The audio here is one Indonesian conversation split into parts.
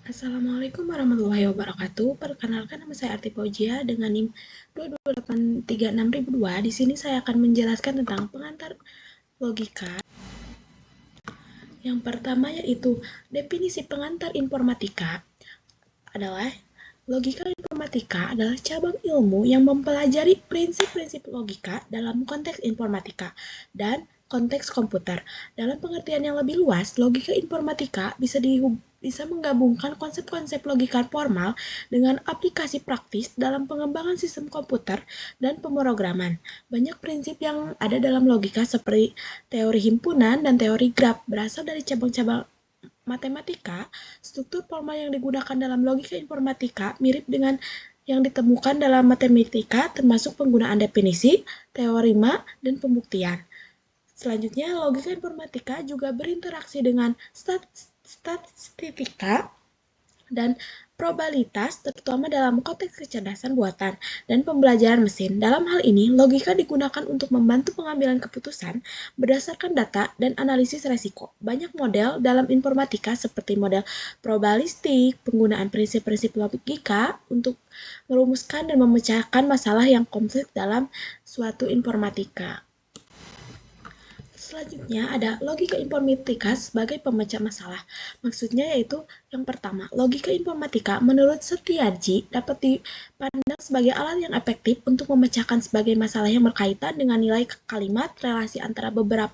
Assalamualaikum warahmatullahi wabarakatuh. Perkenalkan nama saya Arti Fauzia dengan NIM 22836.002. Di sini saya akan menjelaskan tentang pengantar logika. Yang pertama yaitu definisi pengantar informatika adalah logika informatika adalah cabang ilmu yang mempelajari prinsip-prinsip logika dalam konteks informatika dan konteks komputer. Dalam pengertian yang lebih luas, logika informatika bisa menggabungkan konsep-konsep logika formal dengan aplikasi praktis dalam pengembangan sistem komputer dan pemrograman. Banyak prinsip yang ada dalam logika seperti teori himpunan dan teori graf berasal dari cabang-cabang matematika. Struktur formal yang digunakan dalam logika informatika mirip dengan yang ditemukan dalam matematika, termasuk penggunaan definisi, teorema, dan pembuktian. Selanjutnya, logika informatika juga berinteraksi dengan statistika dan probabilitas, terutama dalam konteks kecerdasan buatan dan pembelajaran mesin. Dalam hal ini, logika digunakan untuk membantu pengambilan keputusan berdasarkan data dan analisis resiko. Banyak model dalam informatika seperti model probabilistik, penggunaan prinsip-prinsip logika untuk merumuskan dan memecahkan masalah yang kompleks dalam suatu informatika. Selanjutnya ada logika informatika sebagai pemecah masalah. Maksudnya yaitu yang pertama, logika informatika menurut Setiaji dapat dipandang sebagai alat yang efektif untuk memecahkan sebagai masalah yang berkaitan dengan nilai kalimat, relasi antara beberapa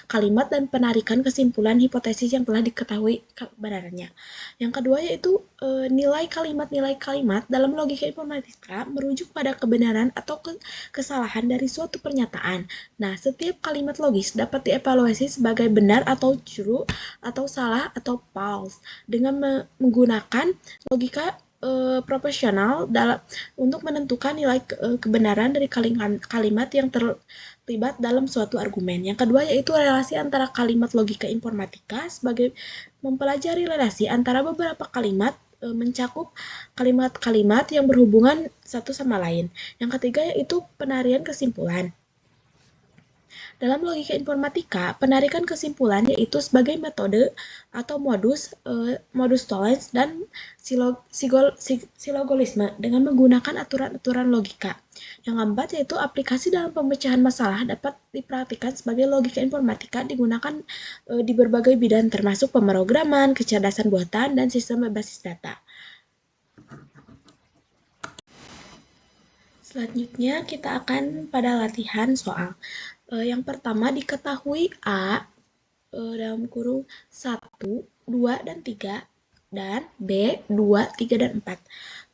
kalimat, dan penarikan kesimpulan hipotesis yang telah diketahui kebenarannya. Yang kedua yaitu nilai kalimat dalam logika informatika merujuk pada kebenaran atau kesalahan dari suatu pernyataan. Nah, setiap kalimat logis dapat dievaluasi sebagai benar atau true, atau salah atau false dengan menggunakan logika proporsional untuk menentukan nilai kebenaran dari kalimat yang terlibat dalam suatu argumen. Yang kedua yaitu relasi antara kalimat logika informatika sebagai mempelajari relasi antara beberapa kalimat mencakup kalimat-kalimat yang berhubungan satu sama lain. Yang ketiga yaitu penarian kesimpulan. Dalam logika informatika, penarikan kesimpulan yaitu sebagai metode atau modus tollens dan silogisme dengan menggunakan aturan-aturan logika. Yang keempat yaitu aplikasi dalam pemecahan masalah dapat diperhatikan sebagai logika informatika digunakan di berbagai bidang termasuk pemrograman, kecerdasan buatan, dan sistem berbasis data. Selanjutnya kita akan pada latihan soal. Yang pertama diketahui A dalam kurung 1, 2, dan 3, dan B 2, 3, dan 4.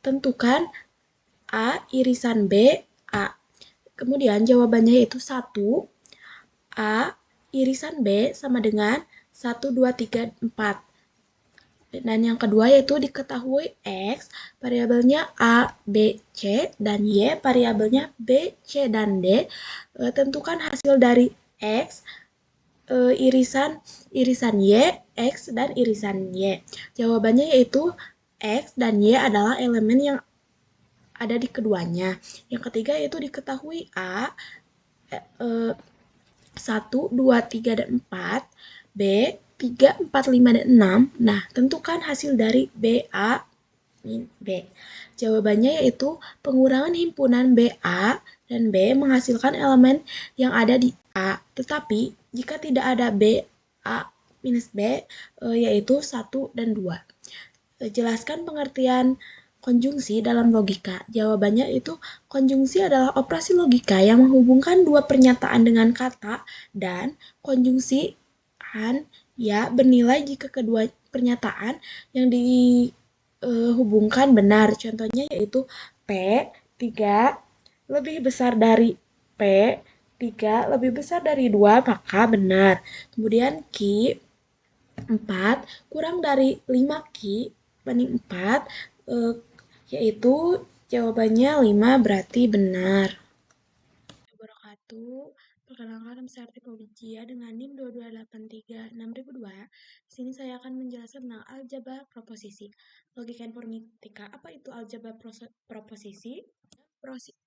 Tentukan A irisan B, A. Kemudian jawabannya yaitu 1, A irisan B sama dengan 1, 2, 3, 4. Dan yang kedua yaitu diketahui X variabelnya A, B, C, dan Y variabelnya B, C, dan D. Tentukan hasil dari X, irisan Y, X, dan irisan Y. Jawabannya yaitu X dan Y adalah elemen yang ada di keduanya. Yang ketiga yaitu diketahui A, 1, 2, 3, dan 4, B, 3, 4, 5, dan 6. Nah, tentukan hasil dari B, A, B. Jawabannya yaitu pengurangan himpunan BA dan B menghasilkan elemen yang ada di A. Tetapi jika tidak ada B, A minus B, yaitu 1 dan 2. Jelaskan pengertian konjungsi dalam logika. Jawabannya itu konjungsi adalah operasi logika yang menghubungkan dua pernyataan dengan kata, dan konjungsi ya bernilai jika kedua pernyataan yang dihubungkan benar. Contohnya yaitu P 3 lebih besar dari P 3 lebih besar dari 2 maka benar. Kemudian Q 4 kurang dari 5 Q banding 4, yaitu jawabannya 5 berarti benar. Wabarakatuh. Perkenalkan nama saya Arti Fauzia dengan NIM 22836.002. Di sini saya akan menjelaskan tentang aljabar proposisi. Logika informatika. Apa itu aljabar proposisi?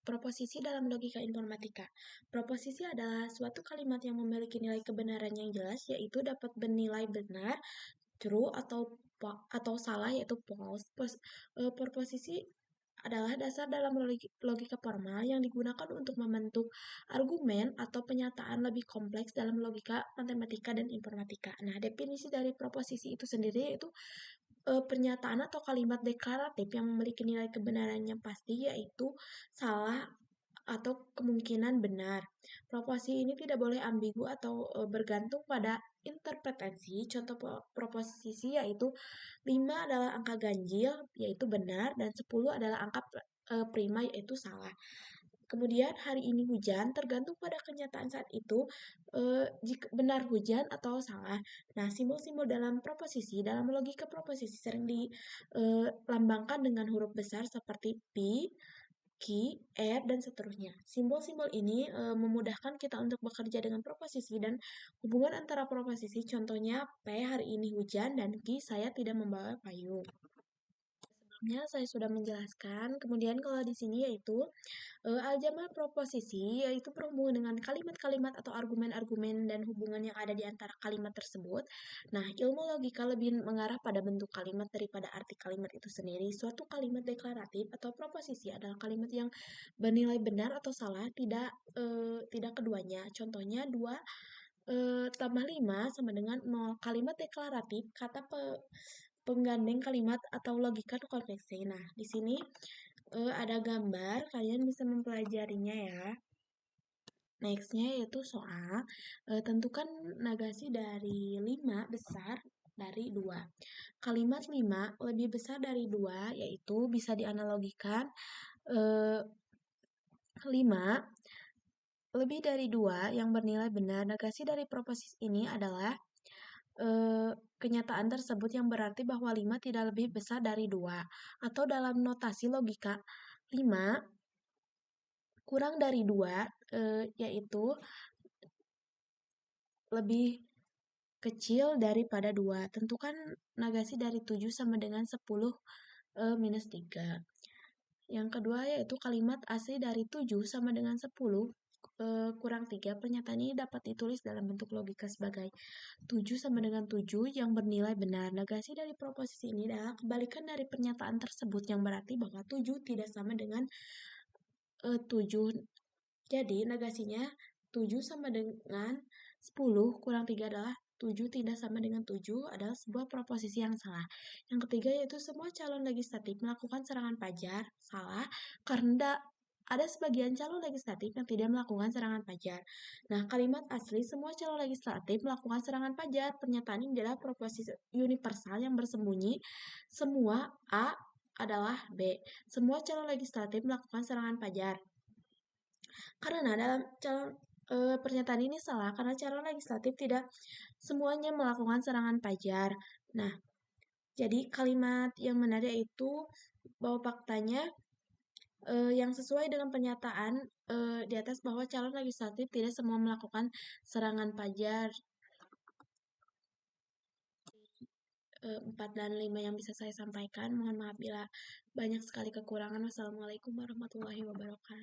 Proposisi dalam logika informatika. Proposisi adalah suatu kalimat yang memiliki nilai kebenaran yang jelas, yaitu dapat bernilai benar, true, atau atau salah yaitu false. Proposisi adalah dasar dalam logika formal yang digunakan untuk membentuk argumen atau pernyataan lebih kompleks dalam logika matematika dan informatika. Nah, definisi dari proposisi itu sendiri yaitu pernyataan atau kalimat deklaratif yang memiliki nilai kebenaran yang pasti yaitu salah atau kemungkinan benar. Proposisi ini tidak boleh ambigu atau bergantung pada interpretasi. Contoh proposisi yaitu 5 adalah angka ganjil yaitu benar dan 10 adalah angka prima yaitu salah. Kemudian hari ini hujan tergantung pada kenyataan saat itu jika benar hujan atau salah. Nah, simbol-simbol dalam proposisi, dalam logika proposisi sering dilambangkan dengan huruf besar seperti pi, ki, er, dan seterusnya. Simbol-simbol ini memudahkan kita untuk bekerja dengan proposisi dan hubungan antara proposisi. Contohnya P hari ini hujan dan Ki saya tidak membawa payung. Sebelumnya saya sudah menjelaskan. Kemudian kalau di sini yaitu aljabar proposisi yaitu berhubungan dengan kalimat-kalimat atau argumen-argumen dan hubungan yang ada di antara kalimat tersebut. Nah, ilmu logika lebih mengarah pada bentuk kalimat daripada arti kalimat itu sendiri. Suatu kalimat deklaratif atau proposisi adalah kalimat yang bernilai benar atau salah, tidak keduanya. Contohnya 2 tambah 5 sama dengan 0. Kalimat deklaratif, kata penggandeng kalimat atau logika konveksi. Nah, di sini ada gambar, kalian bisa mempelajarinya ya. Nextnya yaitu soal, tentukan negasi dari 5 besar dari 2. Kalimat 5 lebih besar dari 2 yaitu bisa dianalogikan 5 lebih dari 2 yang bernilai benar. Negasi dari proposisi ini adalah kenyataan tersebut yang berarti bahwa 5 tidak lebih besar dari 2. Atau dalam notasi logika, 5 kurang dari 2 yaitu lebih kecil daripada 2. Tentukan negasi dari 7 sama dengan 10 minus 3. Yang kedua yaitu kalimat asli dari 7 sama dengan 10 kurang 3. Pernyataan ini dapat ditulis dalam bentuk logika sebagai 7 sama dengan 7 yang bernilai benar. Negasi dari proposisi ini adalah kebalikan dari pernyataan tersebut yang berarti bahwa 7 tidak sama dengan 7. Jadi negasinya 7 sama dengan 10 kurang 3 adalah 7 tidak sama dengan 7 adalah sebuah proposisi yang salah. Yang ketiga yaitu semua calon legislatif melakukan serangan pajar. Salah karena ada sebagian calon legislatif yang tidak melakukan serangan pajar. Nah, kalimat asli semua calon legislatif melakukan serangan pajar. Pernyataan ini adalah proposisi universal yang bersembunyi semua A adalah B. Semua calon legislatif melakukan serangan pajar. Karena dalam pernyataan ini salah karena calon legislatif tidak semuanya melakukan serangan pajar. Nah, jadi kalimat yang benar yaitu bahwa faktanya yang sesuai dengan pernyataan di atas bahwa calon legislatif tidak semua melakukan serangan pajar. 4 dan 5 yang bisa saya sampaikan. Mohon maaf bila banyak sekali kekurangan. Wassalamualaikum warahmatullahi wabarakatuh.